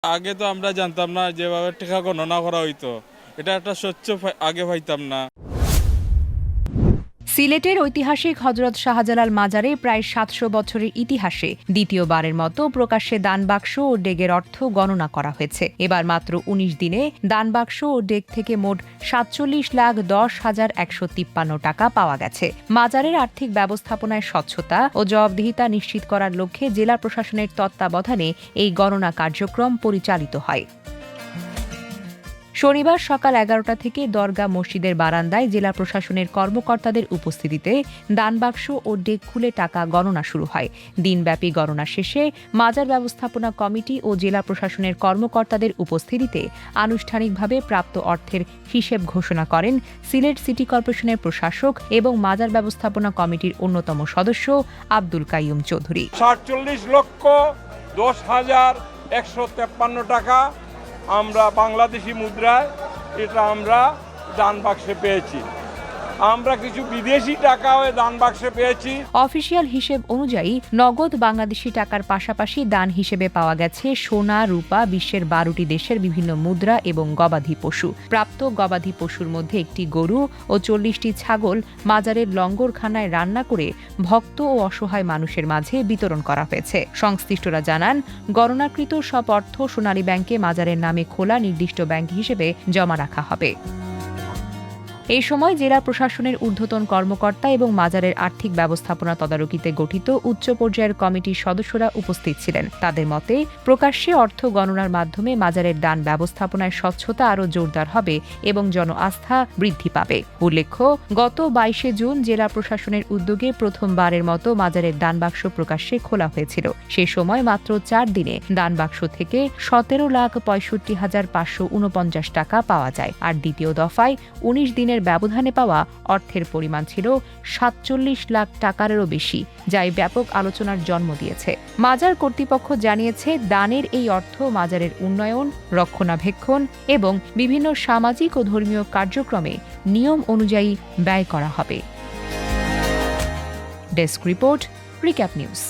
আগে তো আমরা জানতাম না যেভাবে টাকা গণনা করা হইতো, এটা একটা স্বচ্ছ আগে পাইতাম না। সিলেটের ঐতিহাসিক হযরত শাহজালাল মাজারে প্রায় ৭০০ বছরের ইতিহাসে দ্বিতীয়বারের মতো প্রকাশ্যে দানবাক্স ও ডেগের অর্থ গণনা করা হয়েছে। এবার মাত্র ১৯ দিনে দানবাক্স ও ডেগ থেকে মোট ৪৭,১০,১৫৩ টাকা পাওয়া গেছে। মাজারের আর্থিক ব্যবস্থাপনায় স্বচ্ছতা ও জবাবদিহিতা নিশ্চিত করার লক্ষ্যে জেলা প্রশাসনের তত্ত্বাবধানে এই গণনা কার্যক্রম পরিচালিত হয়। শনিবার সকাল ১১টা থেকে দরগা মসজিদের বারান্দায় জেলা প্রশাসনের কর্মকর্তাদের উপস্থিতিতে দানবাক্স ও ডেক খুলে টাকা গণনা শুরু হয়। দিনব্যাপী গণনা শেষে মাজার ব্যবস্থাপনা কমিটি ও জেলা প্রশাসনের কর্মকর্তাদের উপস্থিতিতে আনুষ্ঠানিকভাবে প্রাপ্ত অর্থের হিসেব ঘোষণা করেন সিলেট সিটি কর্পোরেশনের প্রশাসক এবং মাজার ব্যবস্থাপনা কমিটির অন্যতম সদস্য আব্দুল কাইয়ুম চৌধুরী। ৪৭,১০,১৫৩ টাকা আমরা বাংলাদেশি মুদ্রায় এটা আমরা দান বাক্সে পেয়েছি। আমরা কিছু বিদেশি টাকাও দান বাক্সে পেয়েছি। অফিসিয়াল হিসেব অনুযায়ী নগদ বাংলাদেশি টাকার পাশাপাশি দান হিসেবে পাওয়া গেছে সোনা, রূপা, বিশ্বের ১২টি দেশের বিভিন্ন মুদ্রা এবং গবাদি পশু। প্রাপ্ত গবাদি পশুর মধ্যে একটি গরু ও ৪০টি ছাগল মাজারের লঙ্গরখানায় রান্না করে ভক্ত ও অসহায় মানুষের মাঝে বিতরণ করা হয়েছে। সংশ্লিষ্টরা জানান, গণনাকৃত সব অর্থ সোনালী ব্যাংকে মাজারের নামে খোলা নির্দিষ্ট ব্যাংক হিসেবে জমা রাখা হবে। এই সময় জেলা প্রশাসনের ঊর্ধ্বতন কর্মকর্তা এবং মাজারের আর্থিক ব্যবস্থাপনা তদারকিতে গঠিত উচ্চ পর্যায়ের কমিটির সদস্যরা উপস্থিত ছিলেন। তাদের মতে, প্রকাশ্যে অর্থ গণনার মাধ্যমে মাজারের দান ব্যবস্থাপনায় স্বচ্ছতা আরও জোরদার হবে এবং জন আস্থা বৃদ্ধি পাবে। উল্লেখ্য, গত ২২শে জুন জেলা প্রশাসনের উদ্যোগে প্রথমবারের মতো মাজারের দানবাক্স প্রকাশ্যে খোলা হয়েছিল। সে সময় মাত্র ৪ দিনে দানবাক্স থেকে ১৭,৬৫,৫৪৯ টাকা পাওয়া যায়, আর দ্বিতীয় দফায় ১৯ দিনের ব্যবধানে পাওয়া অর্থের পরিমাণ ছিল ৪৭ লাখ টাকারও বেশি, যা ব্যাপক আলোচনার জন্ম দিয়েছে। মাজার কর্তৃপক্ষ জানিয়েছে, দানের এই অর্থ মাজারের উন্নয়ন, রক্ষণাবেক্ষণ এবং বিভিন্ন সামাজিক ও ধর্মীয় কার্যক্রমে নিয়ম অনুযায়ী ব্যয় করা হবে। Desk report, recap news.